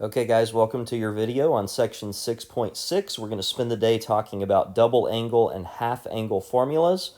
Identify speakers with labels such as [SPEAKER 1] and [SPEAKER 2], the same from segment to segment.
[SPEAKER 1] Okay guys, welcome to your video on section 6.6. We're going to spend the day talking about double angle and half angle formulas.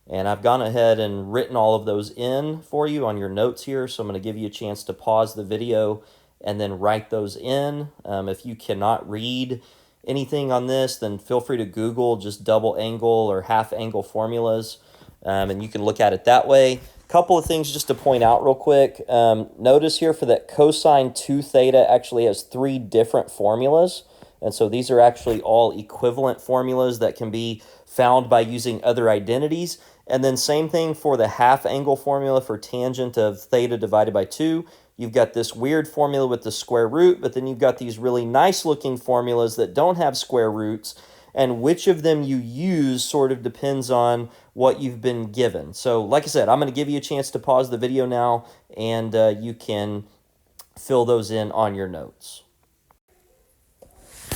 [SPEAKER 1] And I've gone ahead and written all of those in for you on your notes here. So I'm going to give you a chance to pause the video and then write those in. If you cannot read anything on this, then feel free to Google just double angle or half angle formulas. And you can look at it that way. Couple of things just to point out real quick. Notice here for that cosine 2 theta actually has 3 different formulas. And so these are actually all equivalent formulas that can be found by using other identities. And then same thing for the half angle formula for tangent of theta divided by 2. You've got this weird formula with the square root, but then you've got these really nice looking formulas that don't have square roots. And which of them you use sort of depends on what you've been given. So like I said, I'm going to give you a chance to pause the video now, and you can fill those in on your notes.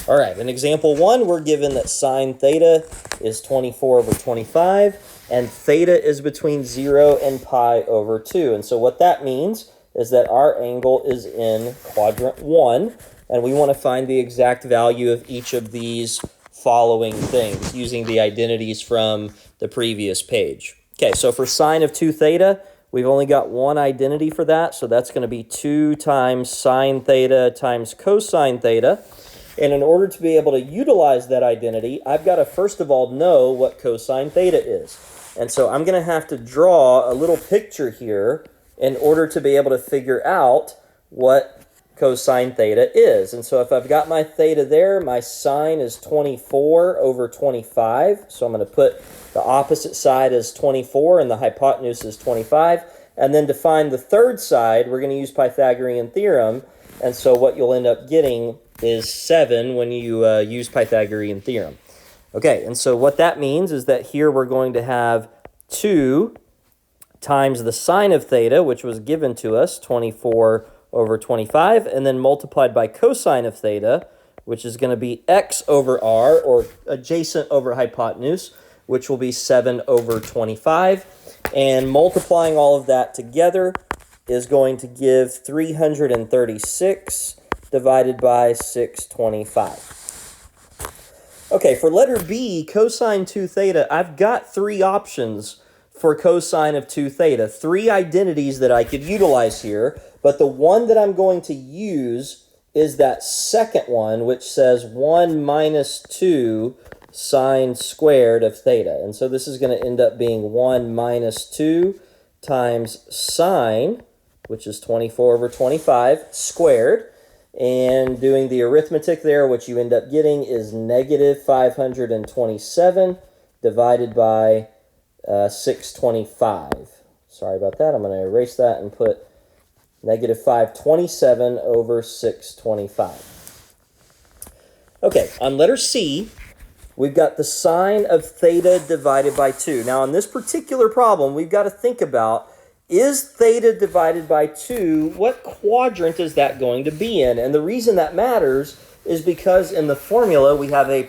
[SPEAKER 1] All right, in example 1, we're given that sine theta is 24 over 25, and theta is between 0 and pi over 2. And so what that means is that our angle is in quadrant 1, and we want to find the exact value of each of these following things using the identities from the previous page. Okay, so for sine of 2 theta, we've only got one identity for that, so that's going to be 2 times sine theta times cosine theta. And in order to be able to utilize that identity, I've got to first of all know what cosine theta is. And so I'm going to have to draw a little picture here in order to be able to figure out what cosine theta is. And so if I've got my theta there, my sine is 24 over 25. So I'm going to put the opposite side as 24 and the hypotenuse is 25. And then to find the third side, we're going to use Pythagorean Theorem. And so what you'll end up getting is 7 when you use Pythagorean Theorem. Okay, and so what that means is that here we're going to have 2 times the sine of theta, which was given to us, 24 over 25, and then multiplied by cosine of theta, which is going to be x over r, or adjacent over hypotenuse, which will be 7 over 25. And multiplying all of that together is going to give 336 divided by 625. Okay, for letter B, cosine 2 theta, I've got 3 options for cosine of 2 theta, 3 identities that I could utilize here, but the one that I'm going to use is that second one, which says 1 minus 2 sine squared of theta. And so this is going to end up being 1 minus 2 times sine, which is 24 over 25, squared. And doing the arithmetic there, what you end up getting is negative 527 divided by 625. Sorry about that. I'm going to erase that and put negative 527 over 625. Okay, on letter C, we've got the sine of theta divided by 2. Now, on this particular problem, we've got to think about, is theta divided by 2, what quadrant is that going to be in? And the reason that matters is because in the formula, we have a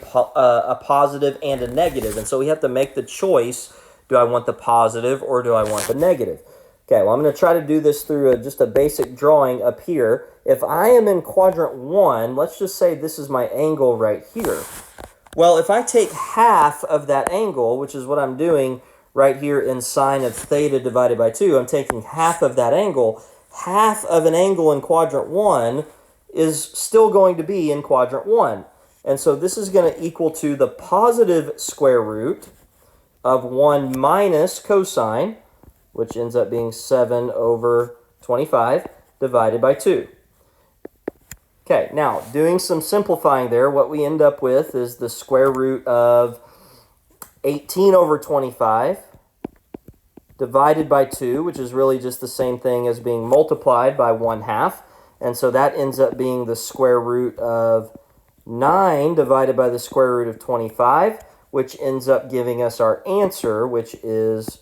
[SPEAKER 1] positive and a negative. And so we have to make the choice, do I want the positive or do I want the negative? Okay, well, I'm going to try to do this through just a basic drawing up here. If I am in quadrant 1, let's just say this is my angle right here. Well, if I take half of that angle, which is what I'm doing right here in sine of theta divided by 2, I'm taking half of that angle. Half of an angle in quadrant 1 is still going to be in quadrant 1. And so this is going to equal to the positive square root of 1 minus cosine, which ends up being 7 over 25, divided by 2. Okay, now, doing some simplifying there, what we end up with is the square root of 18 over 25 divided by 2, which is really just the same thing as being multiplied by 1/2. And so that ends up being the square root of 9 divided by the square root of 25, which ends up giving us our answer, which is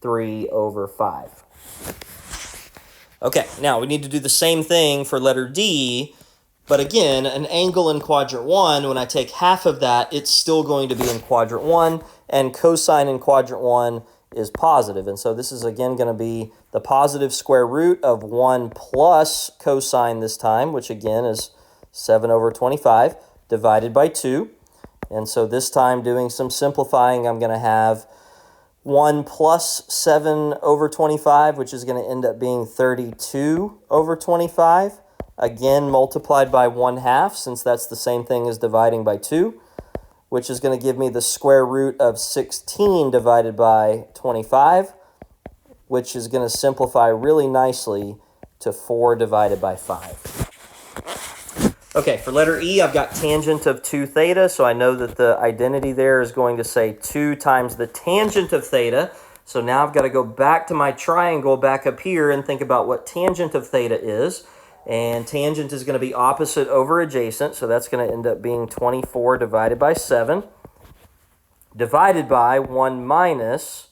[SPEAKER 1] 3 over 5. Okay, now we need to do the same thing for letter D, but again, an angle in quadrant 1, when I take half of that, it's still going to be in quadrant 1, and cosine in quadrant 1 is positive. And so this is again going to be the positive square root of 1 plus cosine this time, which again is 7 over 25 divided by 2. And so this time doing some simplifying, I'm going to have 1 plus 7 over 25, which is going to end up being 32 over 25. Again, multiplied by 1/2, since that's the same thing as dividing by 2, which is going to give me the square root of 16 divided by 25, which is going to simplify really nicely to 4 divided by 5. Okay, for letter E, I've got tangent of 2 theta, so I know that the identity there is going to say 2 times the tangent of theta. So now I've got to go back to my triangle back up here and think about what tangent of theta is. And tangent is going to be opposite over adjacent, so that's going to end up being 24 divided by 7, divided by 1 minus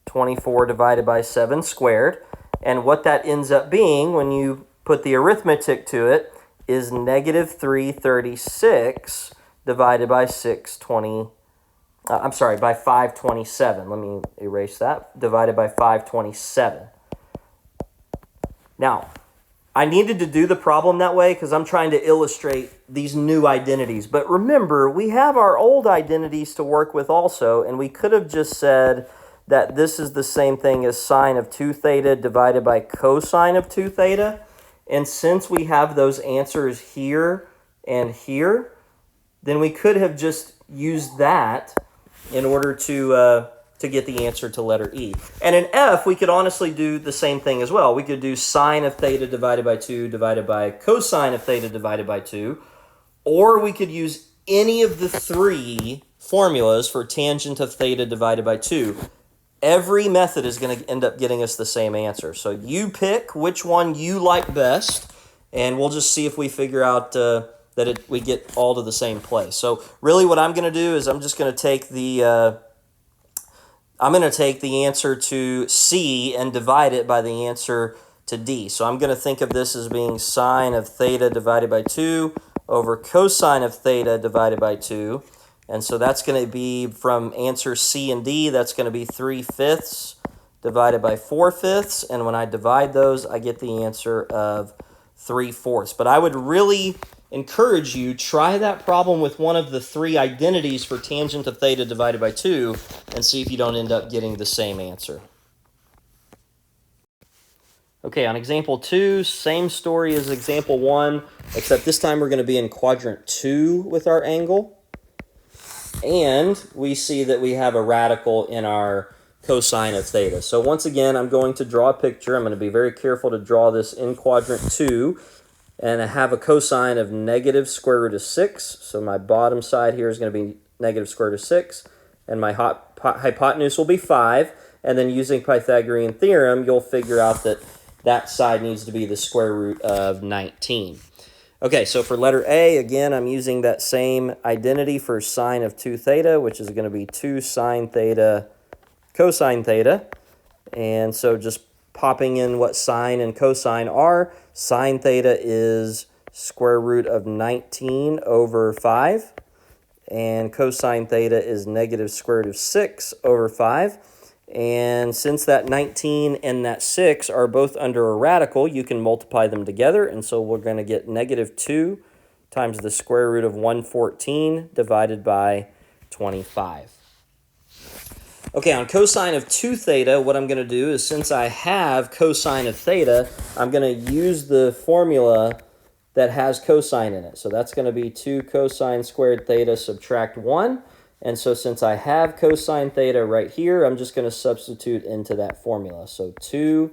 [SPEAKER 1] 24 divided by 7 squared. And what that ends up being, when you put the arithmetic to it, is negative 336 divided by 527. Let me erase that. Divided by 527. Now, I needed to do the problem that way because I'm trying to illustrate these new identities. But remember, we have our old identities to work with also, and we could have just said that this is the same thing as sine of 2 theta divided by cosine of 2 theta. And since we have those answers here and here, then we could have just used that in order to get the answer to letter E. And in F, we could honestly do the same thing as well. We could do sine of theta divided by 2 divided by cosine of theta divided by 2. Or we could use any of the 3 formulas for tangent of theta divided by 2. Every method is going to end up getting us the same answer. So you pick which one you like best, and we'll just see if we figure out we get all to the same place. So really what I'm going to do is I'm just going to take the answer to C and divide it by the answer to D. So I'm going to think of this as being sine of theta divided by 2 over cosine of theta divided by 2. And so that's going to be from answer C and D, that's going to be 3/5 divided by 4/5. And when I divide those, I get the answer of 3/4. But I would really encourage you, try that problem with one of the 3 identities for tangent of theta divided by 2 and see if you don't end up getting the same answer. Okay, on example 2, same story as example 1, except this time we're going to be in quadrant 2 with our angle. And we see that we have a radical in our cosine of theta. So once again, I'm going to draw a picture. I'm going to be very careful to draw this in quadrant 2. And I have a cosine of negative square root of 6. So my bottom side here is going to be negative square root of 6. And my hypotenuse will be 5. And then using Pythagorean Theorem, you'll figure out that that side needs to be the square root of 19. Okay, so for letter A, again, I'm using that same identity for sine of 2 theta, which is going to be 2 sine theta cosine theta. And so just popping in what sine and cosine are, sine theta is square root of 19 over 5, and cosine theta is negative square root of 6 over 5. And since that 19 and that 6 are both under a radical, you can multiply them together. And so we're going to get negative 2 times the square root of 114 divided by 25. Okay, on cosine of 2 theta, what I'm going to do is, since I have cosine of theta, I'm going to use the formula that has cosine in it. So that's going to be 2 cosine squared theta subtract 1. And so since I have cosine theta right here, I'm just going to substitute into that formula. So 2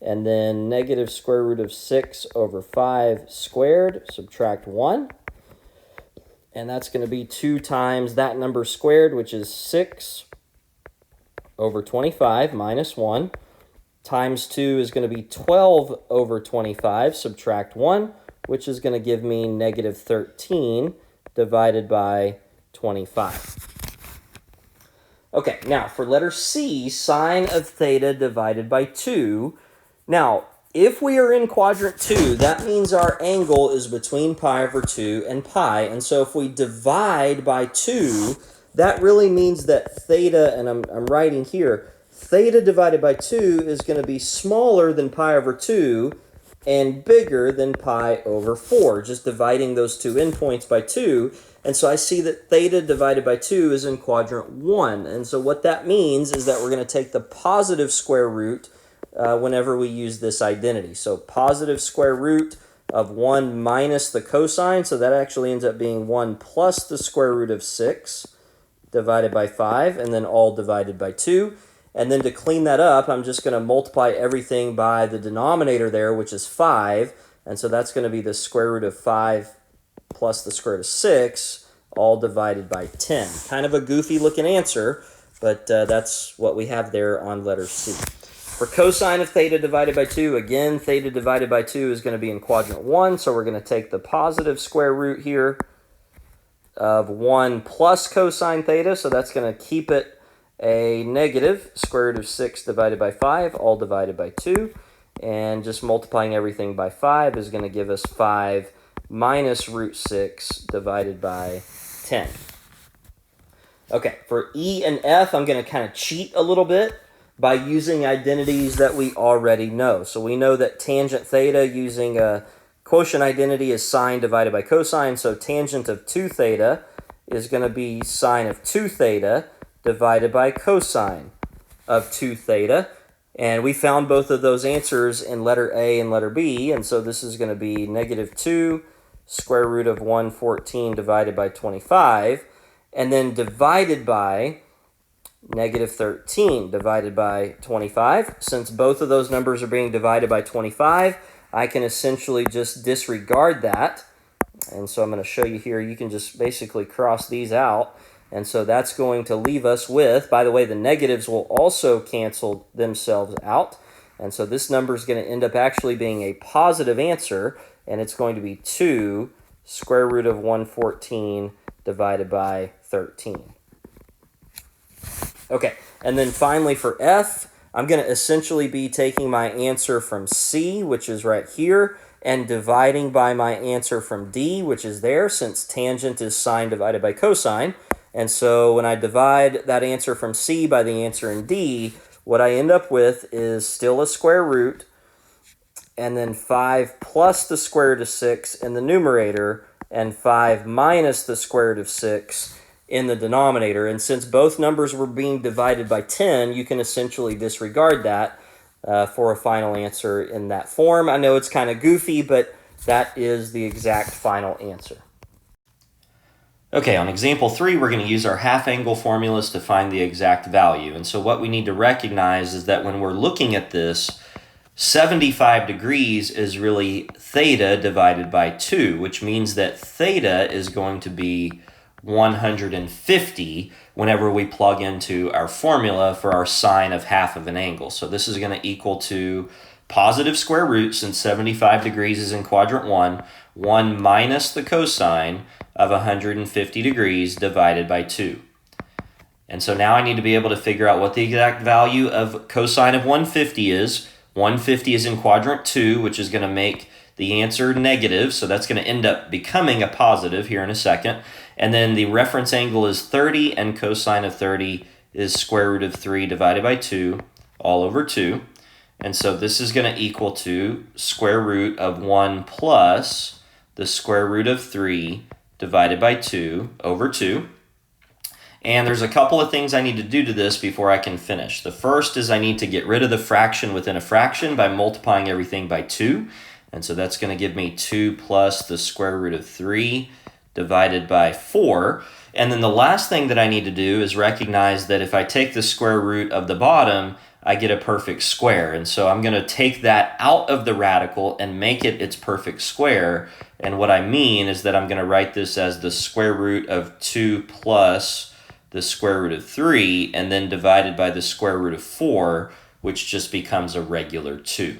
[SPEAKER 1] and then negative square root of 6 over 5 squared, subtract 1. And that's going to be 2 times that number squared, which is 6 over 25 minus 1. Times 2 is going to be 12 over 25, subtract 1, which is going to give me negative 13 divided by 25. Okay, now for letter C, sine of theta divided by 2. Now, if we are in quadrant 2, that means our angle is between pi over 2 and pi. And so if we divide by 2, that really means that theta, and I'm writing here, theta divided by 2 is going to be smaller than pi over 2. and bigger than pi over 4, just dividing those two endpoints by 2. And so I see that theta divided by 2 is in quadrant 1. And so what that means is that we're going to take the positive square root whenever we use this identity. So positive square root of 1 minus the cosine, so that actually ends up being 1 plus the square root of 6 divided by 5, and then all divided by 2. And then to clean that up, I'm just going to multiply everything by the denominator there, which is 5. And so that's going to be the square root of 5 plus the square root of 6, all divided by 10. Kind of a goofy looking answer, but that's what we have there on letter C. For cosine of theta divided by 2, again, theta divided by 2 is going to be in quadrant 1, so we're going to take the positive square root here of 1 plus cosine theta, so that's going to keep it a negative square root of 6 divided by 5, all divided by 2. And just multiplying everything by 5 is going to give us 5 minus root 6 divided by 10. Okay, for E and F, I'm going to kind of cheat a little bit by using identities that we already know. So we know that tangent theta using a quotient identity is sine divided by cosine. So tangent of 2 theta is going to be sine of 2 theta divided by cosine of 2 theta. And we found both of those answers in letter A and letter B. And so this is going to be negative 2 square root of 114 divided by 25. And then divided by negative 13 divided by 25. Since both of those numbers are being divided by 25, I can essentially just disregard that. And so I'm going to show you here, you can just basically cross these out. And so that's going to leave us with, by the way, the negatives will also cancel themselves out. And so this number is going to end up actually being a positive answer, and it's going to be 2 square root of 114 divided by 13. Okay, and then finally for F, I'm going to essentially be taking my answer from C, which is right here, and dividing by my answer from D, which is there, since tangent is sine divided by cosine. And so when I divide that answer from C by the answer in D, what I end up with is still a square root, and then 5 plus the square root of 6 in the numerator, and 5 minus the square root of 6 in the denominator. And since both numbers were being divided by 10, you can essentially disregard that for a final answer in that form. I know it's kind of goofy, but that is the exact final answer. Okay, on example 3, we're going to use our half-angle formulas to find the exact value. And so what we need to recognize is that when we're looking at this, 75 degrees is really theta divided by 2, which means that theta is going to be 150 whenever we plug into our formula for our sine of half of an angle. So this is going to equal to positive square root, since 75 degrees is in quadrant 1, 1 minus the cosine of 150 degrees divided by 2. And so now I need to be able to figure out what the exact value of cosine of 150 is. 150 is in quadrant 2, which is going to make the answer negative, so that's going to end up becoming a positive here in a second. And then the reference angle is 30, and cosine of 30 is square root of 3 divided by 2, all over 2. And so this is going to equal to square root of 1 plus the square root of 3 divided by 2 over 2. And there's a couple of things I need to do to this before I can finish. The first is I need to get rid of the fraction within a fraction by multiplying everything by 2. And so that's going to give me 2 plus the square root of 3 divided by 4. And then the last thing that I need to do is recognize that if I take the square root of the bottom, I get a perfect square. And so I'm going to take that out of the radical and make it its perfect square. And what I mean is that I'm going to write this as the square root of 2 plus the square root of 3, and then divided by the square root of 4, which just becomes a regular 2.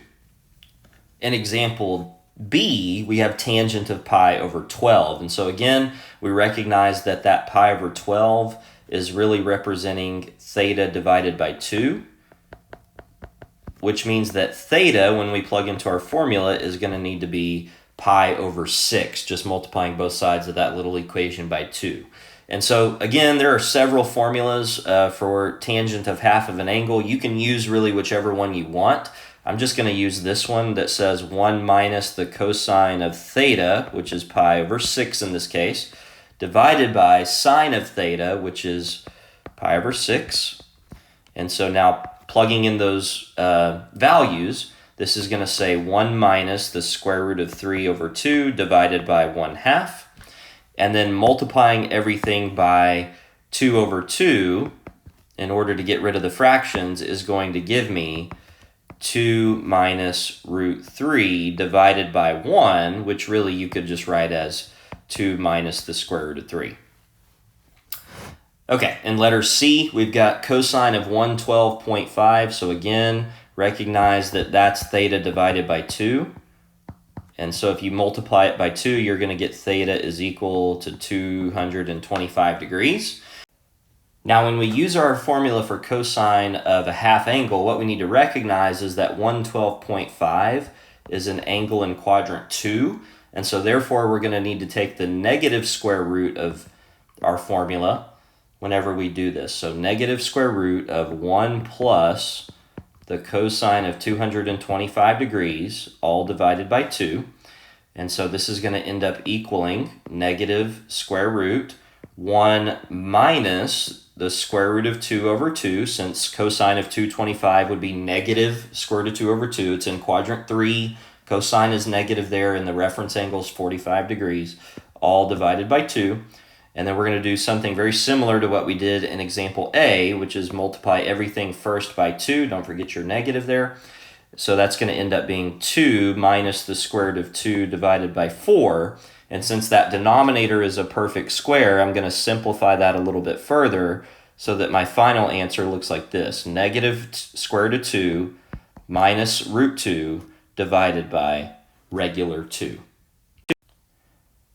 [SPEAKER 1] In example B, we have tangent of pi over 12. And so again, we recognize that that pi over 12 is really representing theta divided by 2, which means that theta, when we plug into our formula, is going to need to be pi over 6, just multiplying both sides of that little equation by 2. And so, again, there are several formulas for tangent of half of an angle. You can use really whichever one you want. I'm just going to use this one that says 1 minus the cosine of theta, which is pi over 6 in this case, divided by sine of theta, which is pi over 6. And so now plugging in those values, this is going to say 1 minus the square root of 3 over 2 divided by 1/2. And then multiplying everything by 2 over 2 in order to get rid of the fractions is going to give me 2 minus root 3 divided by 1, which really you could just write as 2 minus the square root of 3. Okay, in letter C, we've got cosine of 112.5. So again, recognize that that's theta divided by 2. And so if you multiply it by 2, you're going to get theta is equal to 225 degrees. Now, when we use our formula for cosine of a half angle, what we need to recognize is that 112.5 is an angle in quadrant 2. And so therefore, we're going to need to take the negative square root of our formula whenever we do this. So negative square root of 1 plus the cosine of 225 degrees, all divided by 2. And so this is going to end up equaling negative square root 1 minus the square root of 2 over 2, since cosine of 225 would be negative square root of 2 over 2. It's in quadrant 3. Cosine is negative there, and the reference angle is 45 degrees, all divided by 2. And then we're going to do something very similar to what we did in example A, which is multiply everything first by 2. Don't forget your negative there. So that's going to end up being 2 minus the square root of 2 divided by 4. And since that denominator is a perfect square, I'm going to simplify that a little bit further so that my final answer looks like this. Negative square root of 2 minus root 2 divided by regular 2.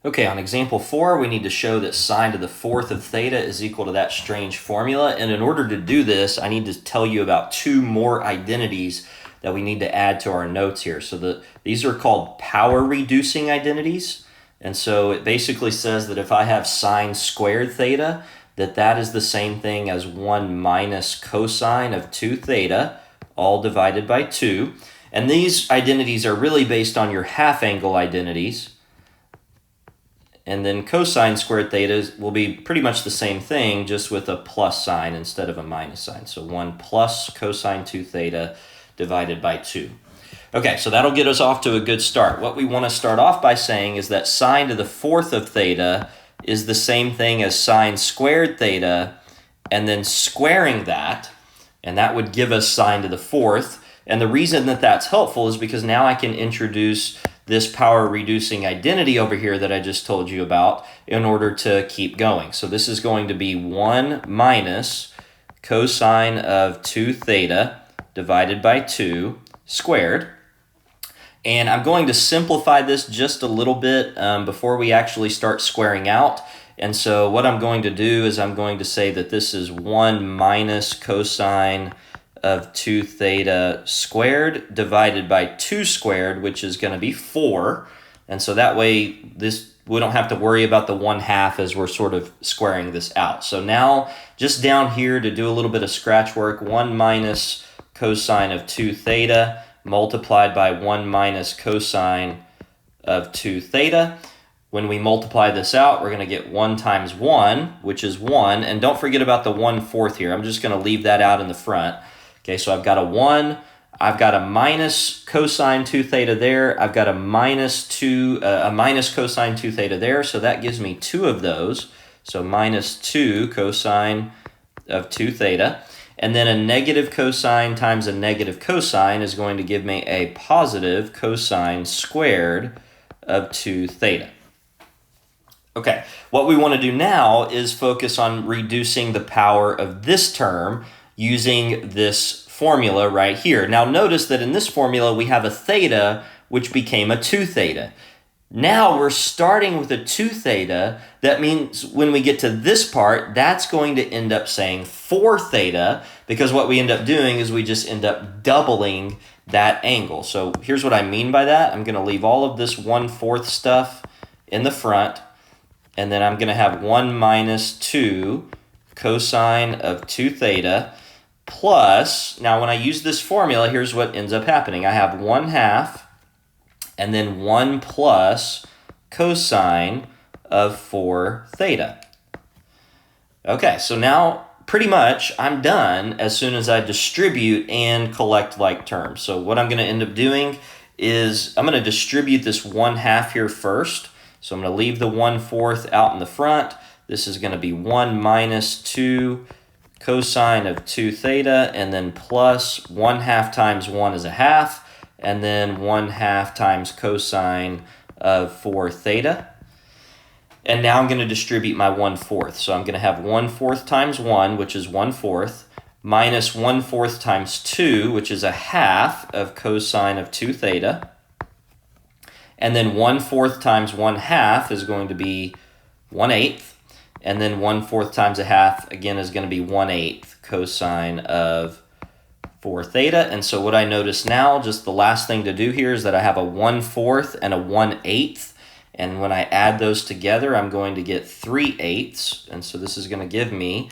[SPEAKER 1] Okay, on example 4, we need to show that sine to the 4th of theta is equal to that strange formula. And in order to do this, I need to tell you about 2 more identities that we need to add to our notes here. So these are called power-reducing identities. And so it basically says that if I have sine squared theta, that is the same thing as 1 minus cosine of 2 theta, all divided by 2. And these identities are really based on your half-angle identities. And then cosine squared theta will be pretty much the same thing, just with a plus sign instead of a minus sign. So 1 plus cosine 2 theta divided by 2. Okay, so that'll get us off to a good start. What we want to start off by saying is that sine to the 4th of theta is the same thing as sine squared theta, and then squaring that, and that would give us sine to the 4th. And the reason that that's helpful is because now I can introduce this power-reducing identity over here that I just told you about in order to keep going. So this is going to be 1 minus cosine of 2 theta divided by 2 squared. And I'm going to simplify this just a little bit before we actually start squaring out. And so what I'm going to do is I'm going to say that this is 1 minus cosine of 2 theta squared divided by 2 squared, which is going to be 4. And so that way we don't have to worry about the 1/2 as we're sort of squaring this out. So now just down here to do a little bit of scratch work, 1 minus cosine of 2 theta multiplied by 1 minus cosine of 2 theta. When we multiply this out, we're going to get 1 times 1, which is 1. And don't forget about the 1/4 here. I'm just going to leave that out in the front. Okay, so I've got a 1, I've got a minus cosine 2 theta there, I've got a minus cosine 2 theta there, so that gives me 2 of those. So minus 2 cosine of 2 theta. And then a negative cosine times a negative cosine is going to give me a positive cosine squared of 2 theta. Okay, what we want to do now is focus on reducing the power of this term using this formula right here. Now notice that in this formula we have a theta which became a 2 theta. Now we're starting with a 2 theta. That means when we get to this part, that's going to end up saying 4 theta, because what we end up doing is we just end up doubling that angle. So here's what I mean by that. I'm going to leave all of this 1/4 stuff in the front, and then I'm going to have 1 minus 2 cosine of 2 theta plus, now when I use this formula, here's what ends up happening. I have 1/2 and then 1 plus cosine of 4 theta. Okay, so now pretty much I'm done as soon as I distribute and collect like terms. So what I'm going to end up doing is I'm going to distribute this 1/2 here first. So I'm going to leave the 1/4 out in the front. This is going to be 1 minus 2 cosine of 2 theta, and then plus 1/2 times 1 is 1/2, and then 1/2 times cosine of 4 theta. And now I'm going to distribute my 1/4. So I'm going to have 1/4 times 1, which is 1/4, minus 1/4 times 2, which is 1/2 of cosine of 2 theta. And then 1/4 times 1/2 is going to be 1/8. And then 1/4 times 1/2, again, is going to be 1/8 cosine of 4 theta. And so what I notice now, just the last thing to do here is that I have a 1/4 and a 1/8. And when I add those together, I'm going to get 3/8. And so this is going to give me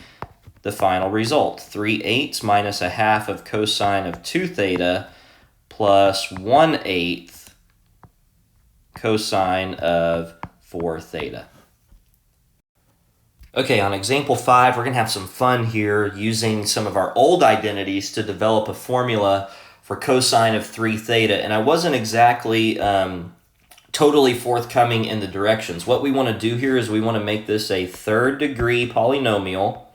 [SPEAKER 1] the final result. 3/8 minus 1/2 of cosine of 2 theta plus 1/8 cosine of 4 theta. Okay, on example 5, we're going to have some fun here using some of our old identities to develop a formula for cosine of 3 theta. And I wasn't exactly totally forthcoming in the directions. What we want to do here is we want to make this a third degree polynomial.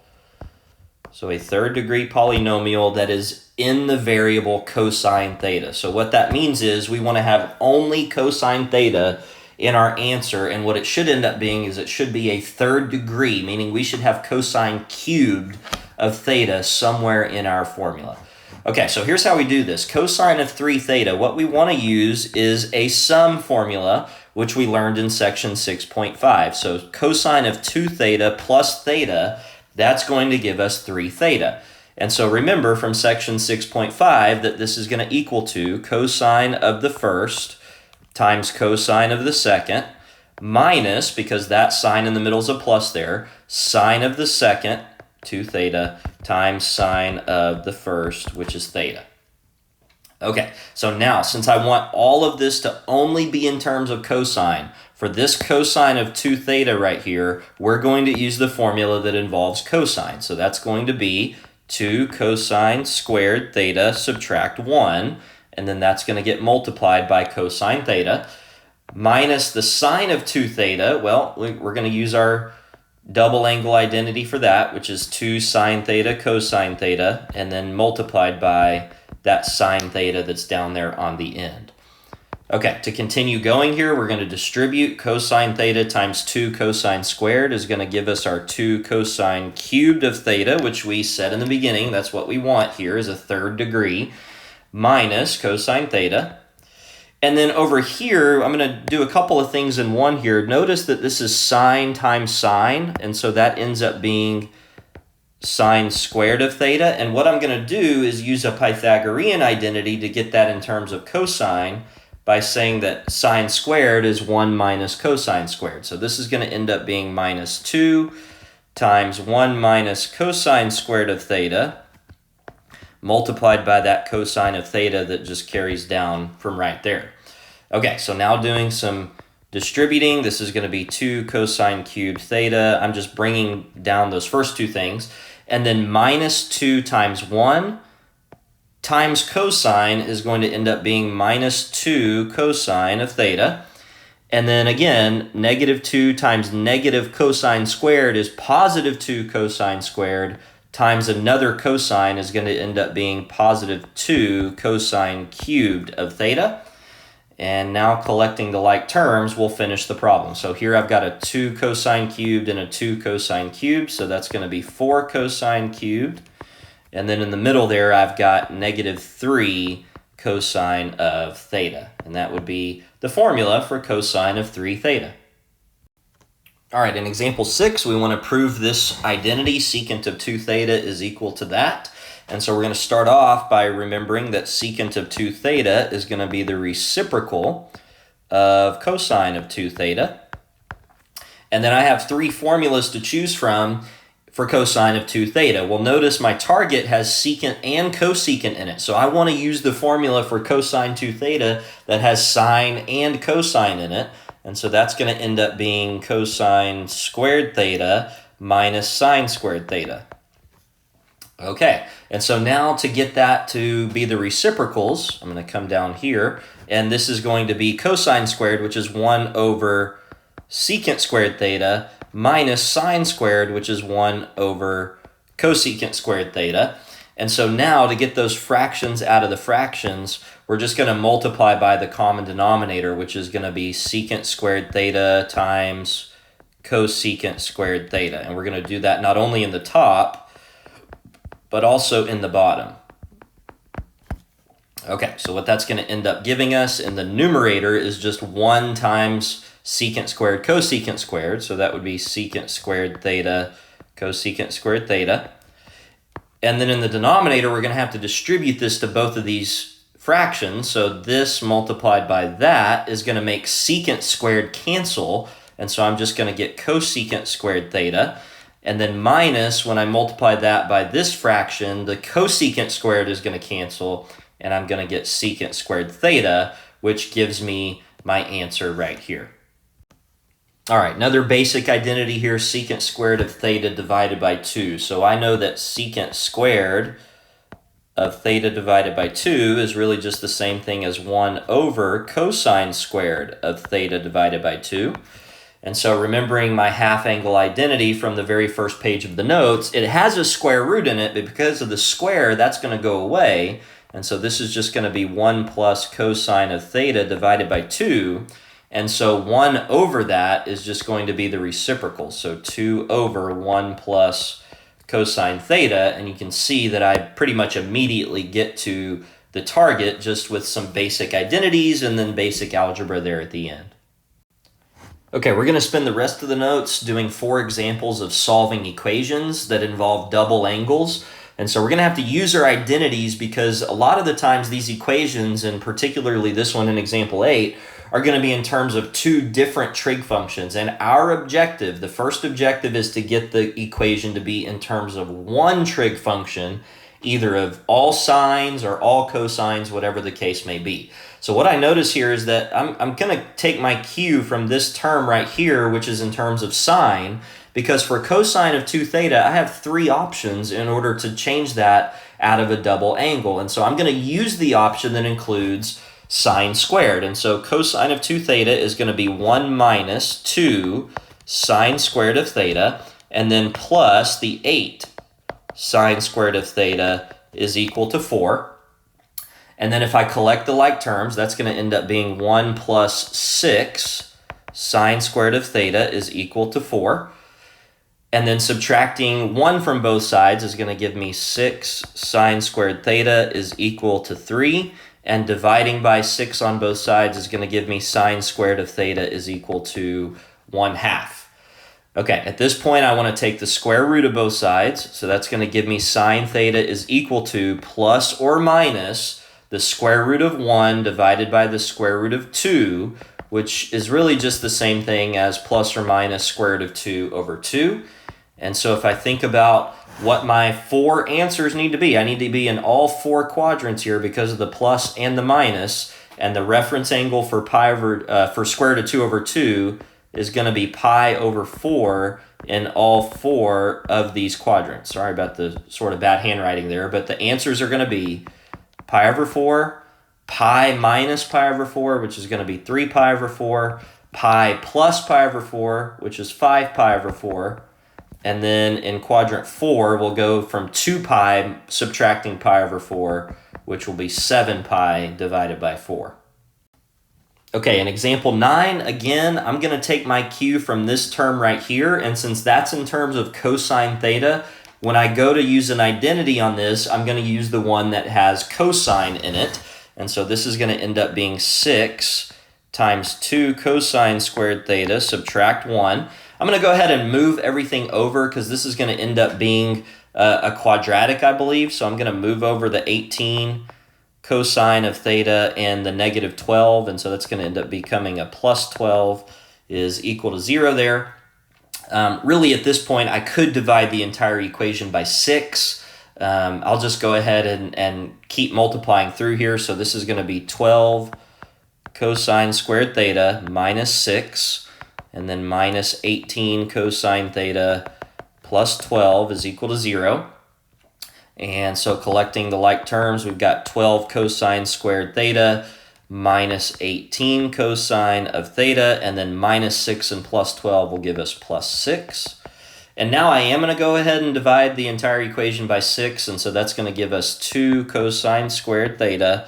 [SPEAKER 1] So a third degree polynomial that is in the variable cosine theta. So what that means is we want to have only cosine theta in our answer, and what it should end up being is it should be a third degree, meaning we should have cosine cubed of theta somewhere in our formula. Okay, so here's how we do this. Cosine of 3 theta, what we want to use is a sum formula, which we learned in section 6.5. So cosine of 2 theta plus theta, that's going to give us 3 theta. And so remember from section 6.5 that this is going to equal to cosine of the first times cosine of the second minus, because that sign in the middle is a plus there, sine of the second, 2 theta, times sine of the first, which is theta. Okay, so now since I want all of this to only be in terms of cosine, for this cosine of 2 theta right here, we're going to use the formula that involves cosine. So that's going to be 2 cosine squared theta subtract 1, and then that's going to get multiplied by cosine theta, minus the sine of 2 theta. Well, we're going to use our double angle identity for that, which is 2 sine theta cosine theta, and then multiplied by that sine theta that's down there on the end. Okay, to continue going here, we're going to distribute cosine theta times 2 cosine squared is going to give us our 2 cosine cubed of theta, which we said in the beginning, that's what we want here is a third degree, minus cosine theta. And then over here, I'm going to do a couple of things in one here. Notice that this is sine times sine, and so that ends up being sine squared of theta. And what I'm going to do is use a Pythagorean identity to get that in terms of cosine by saying that sine squared is 1 minus cosine squared. So this is going to end up being minus 2 times 1 minus cosine squared of theta, multiplied by that cosine of theta that just carries down from right there. Okay, so now doing some distributing, this is going to be 2 cosine cubed theta. I'm just bringing down those first two things. And then minus 2 times 1 times cosine is going to end up being minus 2 cosine of theta. And then again, negative 2 times negative cosine squared is positive 2 cosine squared times another cosine is going to end up being positive 2 cosine cubed of theta. And now collecting the like terms, we'll finish the problem. So here I've got a 2 cosine cubed and a 2 cosine cubed, so that's going to be 4 cosine cubed. And then in the middle there, I've got negative 3 cosine of theta. And that would be the formula for cosine of 3 theta. All right, in example 6, we want to prove this identity, secant of 2 theta is equal to that. And so we're going to start off by remembering that secant of 2 theta is going to be the reciprocal of cosine of 2 theta. And then I have 3 formulas to choose from for cosine of 2 theta. Well, notice my target has secant and cosecant in it. So I want to use the formula for cosine 2 theta that has sine and cosine in it. And so that's going to end up being cosine squared theta minus sine squared theta. Okay, and so now to get that to be the reciprocals, I'm going to come down here, and this is going to be cosine squared, which is 1 over secant squared theta, minus sine squared, which is 1 over cosecant squared theta. And so now to get those fractions out of the fractions, we're just going to multiply by the common denominator, which is going to be secant squared theta times cosecant squared theta. And we're going to do that not only in the top, but also in the bottom. Okay, so what that's going to end up giving us in the numerator is just 1 times secant squared cosecant squared. So that would be secant squared theta cosecant squared theta. And then in the denominator, we're going to have to distribute this to both of these fractions. So this multiplied by that is going to make secant squared cancel. And so I'm just going to get cosecant squared theta. And then minus, when I multiply that by this fraction, the cosecant squared is going to cancel, and I'm going to get secant squared theta, which gives me my answer right here. All right, another basic identity here, secant squared of theta divided by 2. So I know that secant squared of theta divided by 2 is really just the same thing as 1 over cosine squared of theta divided by 2. And so remembering my half angle identity from the very first page of the notes, it has a square root in it, but because of the square, that's going to go away. And so this is just going to be 1 plus cosine of theta divided by 2. And so 1 over that is just going to be the reciprocal. So 2 over 1 plus cosine theta. And you can see that I pretty much immediately get to the target just with some basic identities and then basic algebra there at the end. Okay, we're going to spend the rest of the notes doing 4 examples of solving equations that involve double angles. And so we're going to have to use our identities because a lot of the times these equations, and particularly this one in example 8, are going to be in terms of 2 different trig functions. And our objective, the first objective, is to get the equation to be in terms of 1 trig function, either of all sines or all cosines, whatever the case may be. So what I notice here is that I'm going to take my cue from this term right here, which is in terms of sine, because for cosine of 2 theta, I have 3 options in order to change that out of a double angle. And so I'm going to use the option that includes sine squared. And so cosine of 2 theta is going to be 1 minus 2 sine squared of theta, and then plus the 8 sine squared of theta is equal to 4. And then if I collect the like terms, that's going to end up being 1 plus 6 sine squared of theta is equal to 4. And then subtracting 1 from both sides is going to give me 6 sine squared theta is equal to 3. And dividing by 6 on both sides is going to give me sine squared of theta is equal to 1/2. Okay, at this point, I want to take the square root of both sides. So that's going to give me sine theta is equal to plus or minus the square root of 1 divided by the square root of 2, which is really just the same thing as plus or minus square root of 2 over 2. And so if I think about what my 4 answers need to be, I need to be in all 4 quadrants here because of the plus and the minus, and the reference angle for for square root of 2 over 2 is going to be pi over 4 in all 4 of these quadrants. Sorry about the sort of bad handwriting there, but the answers are going to be pi over 4, pi minus pi over 4, which is going to be 3 pi over 4, pi plus pi over 4, which is 5 pi over 4, and then in quadrant 4, we'll go from 2 pi subtracting pi over 4, which will be 7 pi divided by 4. Okay, in example 9, again, I'm going to take my cue from this term right here, and since that's in terms of cosine theta, when I go to use an identity on this, I'm going to use the one that has cosine in it. And so this is going to end up being 6 times 2 cosine squared theta, subtract 1. I'm going to go ahead and move everything over because this is going to end up being a quadratic, I believe. So I'm going to move over the 18 cosine of theta and the negative 12. And so that's going to end up becoming a plus 12 is equal to 0 there. Really, at this point, I could divide the entire equation by 6. I'll just go ahead and keep multiplying through here. So this is going to be 12 cosine squared theta minus 6, and then minus 18 cosine theta plus 12 is equal to 0. And so collecting the like terms, we've got 12 cosine squared theta minus 18 cosine of theta, and then minus 6 and plus 12 will give us plus 6. And now I am going to go ahead and divide the entire equation by 6, and so that's going to give us 2 cosine squared theta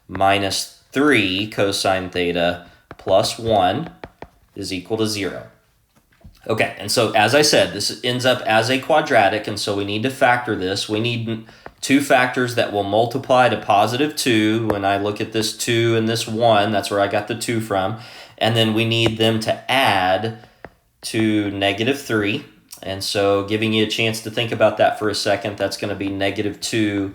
[SPEAKER 1] minus 3 cosine theta plus 1 is equal to 0. Okay, and so as I said, this ends up as a quadratic, and so we need to factor this. We need 2 factors that will multiply to positive 2. When I look at this 2 and this 1, that's where I got the 2 from. And then we need them to add to negative 3. And so giving you a chance to think about that for a second, that's going to be negative 2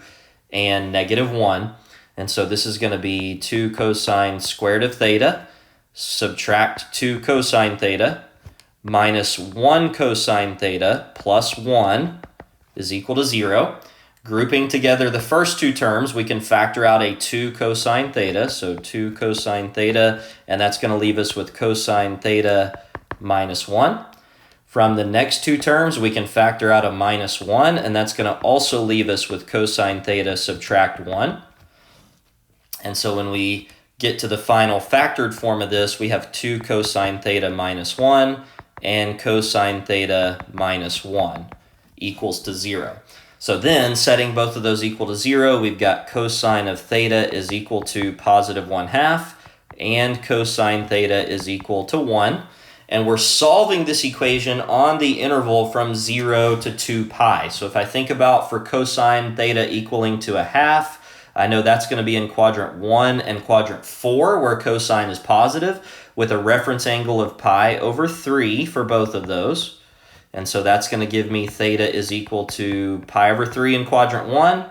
[SPEAKER 1] and negative 1. And so this is going to be 2 cosine squared of theta, subtract 2 cosine theta, minus 1 cosine theta plus 1 is equal to 0. Grouping together the first 2 terms, we can factor out a 2 cosine theta, so 2 cosine theta, and that's going to leave us with cosine theta minus 1. From the next 2 terms, we can factor out a minus 1, and that's going to also leave us with cosine theta subtract 1. And so when we get to the final factored form of this, we have 2 cosine theta minus 1 and cosine theta minus 1 equals to 0. So then, setting both of those equal to 0, we've got cosine of theta is equal to positive 1/2, and cosine theta is equal to 1. And we're solving this equation on the interval from 0 to 2 pi. So if I think about for cosine theta equaling to 1/2, I know that's going to be in quadrant 1 and quadrant 4, where cosine is positive, with a reference angle of pi over 3 for both of those. And so that's going to give me theta is equal to pi over 3 in quadrant 1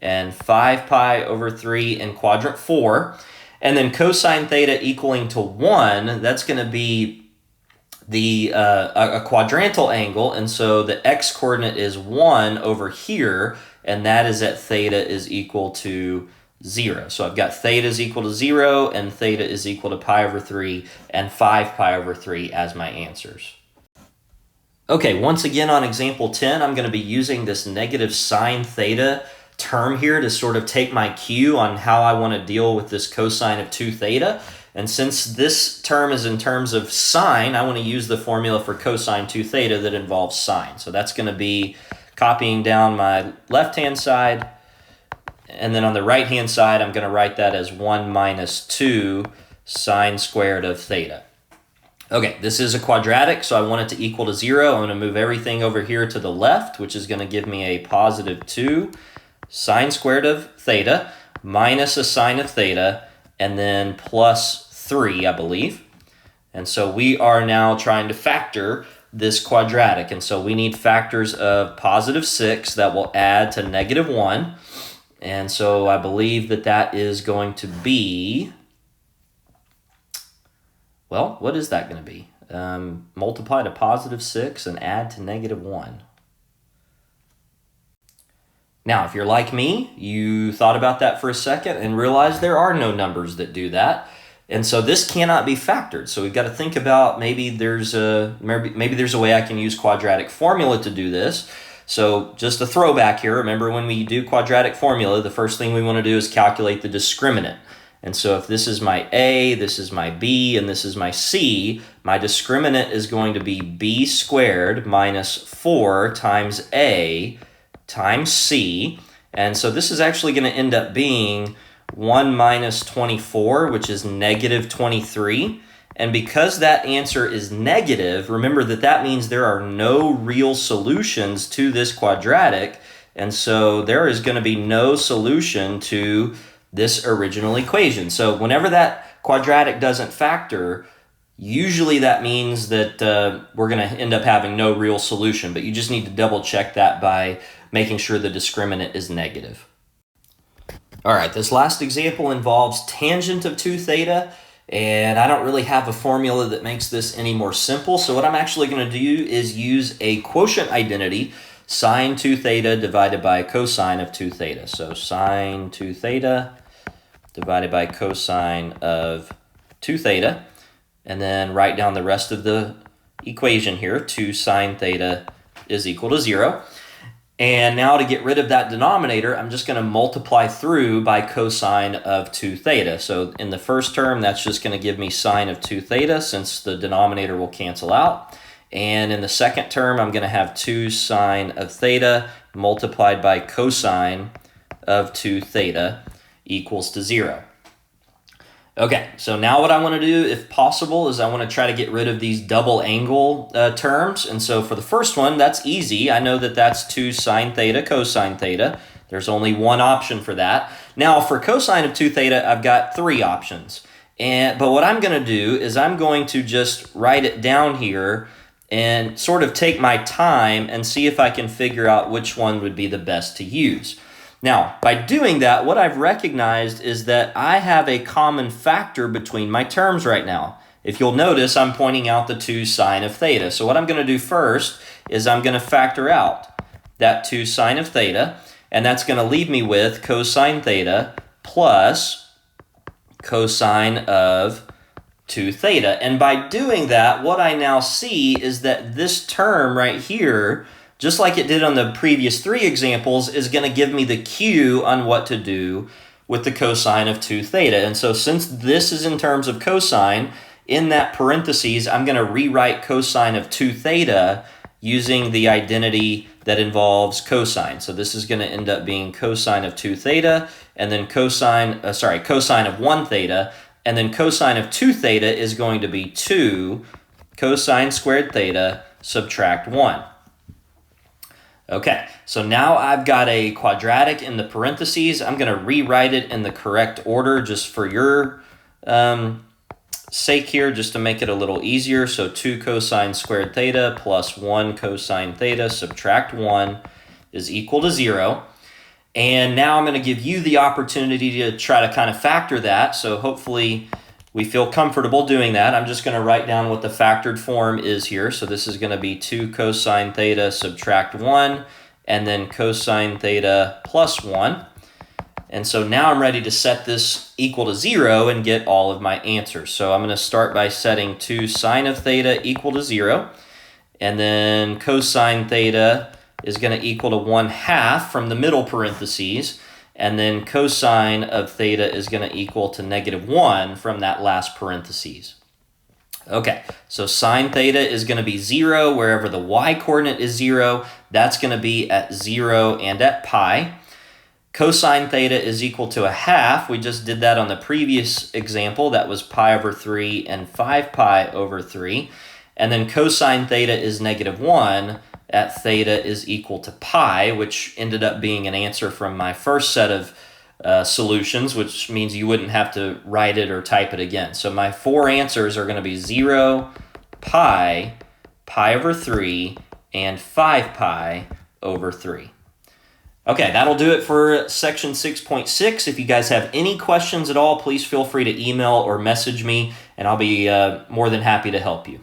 [SPEAKER 1] and 5 pi over 3 in quadrant 4. And then cosine theta equaling to 1, that's going to be a quadrantal angle, and so the x-coordinate is 1 over here, and that is at theta is equal to 0. So I've got theta is equal to 0, and theta is equal to pi over 3, and 5 pi over 3 as my answers. Okay, once again on example 10, I'm going to be using this negative sine theta term here to sort of take my cue on how I want to deal with this cosine of 2 theta. And since this term is in terms of sine, I want to use the formula for cosine 2 theta that involves sine. So that's going to be copying down my left-hand side, and then on the right-hand side, I'm going to write that as 1 minus 2 sine squared of theta. Okay, this is a quadratic, so I want it to equal to 0. I'm going to move everything over here to the left, which is going to give me a positive 2 sine squared of theta minus a sine of theta, and then plus 3, I believe. And so we are now trying to factor this quadratic. And so we need factors of positive 6 that will add to negative 1. And so I believe that that is going to be, well, what is that going to be? Multiply to positive 6 and add to negative 1. Now, if you're like me, you thought about that for a second and realized there are no numbers that do that. And so this cannot be factored. So we've got to think about maybe there's a way I can use quadratic formula to do this. So just a throwback here. Remember, when we do quadratic formula, the first thing we want to do is calculate the discriminant. And so if this is my A, this is my B, and this is my C, my discriminant is going to be B squared minus 4 times A times C. And so this is actually going to end up being 1 minus 24, which is negative 23. And because that answer is negative, remember that that means there are no real solutions to this quadratic. And so there is going to be no solution to this original equation. So whenever that quadratic doesn't factor, usually that means that we're going to end up having no real solution. But you just need to double check that by making sure the discriminant is negative. All right, this last example involves tangent of 2 theta, And I don't really have a formula that makes this any more simple. So what I'm actually going to do is use a quotient identity, sine 2 theta divided by cosine of 2 theta. So sine 2 theta divided by cosine of 2 theta. And then write down the rest of the equation here. 2 sine theta is equal to 0. And now to get rid of that denominator, I'm just going to multiply through by cosine of 2 theta. So in the first term, that's just going to give me sine of 2 theta since the denominator will cancel out. And in the second term, I'm going to have 2 sine of theta multiplied by cosine of 2 theta equals to 0. Okay, so now what I want to do, if possible, is I want to try to get rid of these double angle terms. And so for the first one, that's easy. I know that that's 2 sine theta cosine theta. There's only one option for that. Now for cosine of 2 theta, I've got 3 options. But what I'm going to do is I'm going to just write it down here and sort of take my time and see if I can figure out which one would be the best to use. Now, by doing that, what I've recognized is that I have a common factor between my terms right now. If you'll notice, I'm pointing out the 2 sine of theta. So what I'm going to do first is I'm going to factor out that 2 sine of theta, and that's going to leave me with cosine theta plus cosine of 2 theta. And by doing that, what I now see is that this term right here, just like it did on the previous 3 examples, is going to give me the cue on what to do with the cosine of 2 theta. And so since this is in terms of cosine, in that parentheses, I'm going to rewrite cosine of 2 theta using the identity that involves cosine. So this is going to end up being cosine of 2 theta, and then cosine of 1 theta, and then cosine of 2 theta is going to be 2 cosine squared theta subtract 1. Okay, so now I've got a quadratic in the parentheses. I'm going to rewrite it in the correct order just for your sake here, just to make it a little easier. So 2 cosine squared theta plus 1 cosine theta subtract 1 is equal to 0. And now I'm going to give you the opportunity to try to kind of factor that. So hopefully we feel comfortable doing that. I'm just going to write down what the factored form is here. So this is going to be 2 cosine theta subtract 1, and then cosine theta plus 1. And so now I'm ready to set this equal to 0 and get all of my answers. So I'm going to start by setting 2 sine of theta equal to 0. And then cosine theta is going to equal to 1/2 from the middle parentheses. And then cosine of theta is going to equal to -1 from that last parentheses. Okay, so sine theta is going to be 0 wherever the y-coordinate is 0. That's going to be at 0 and at pi. Cosine theta is equal to 1/2. We just did that on the previous example. That was pi over 3 and 5 pi over 3. And then cosine theta is -1. At theta is equal to pi, which ended up being an answer from my first set of solutions, which means you wouldn't have to write it or type it again. So my 4 answers are going to be 0, pi, pi over 3, and 5 pi over 3. Okay, that'll do it for section 6.6. If you guys have any questions at all, please feel free to email or message me, and I'll be more than happy to help you.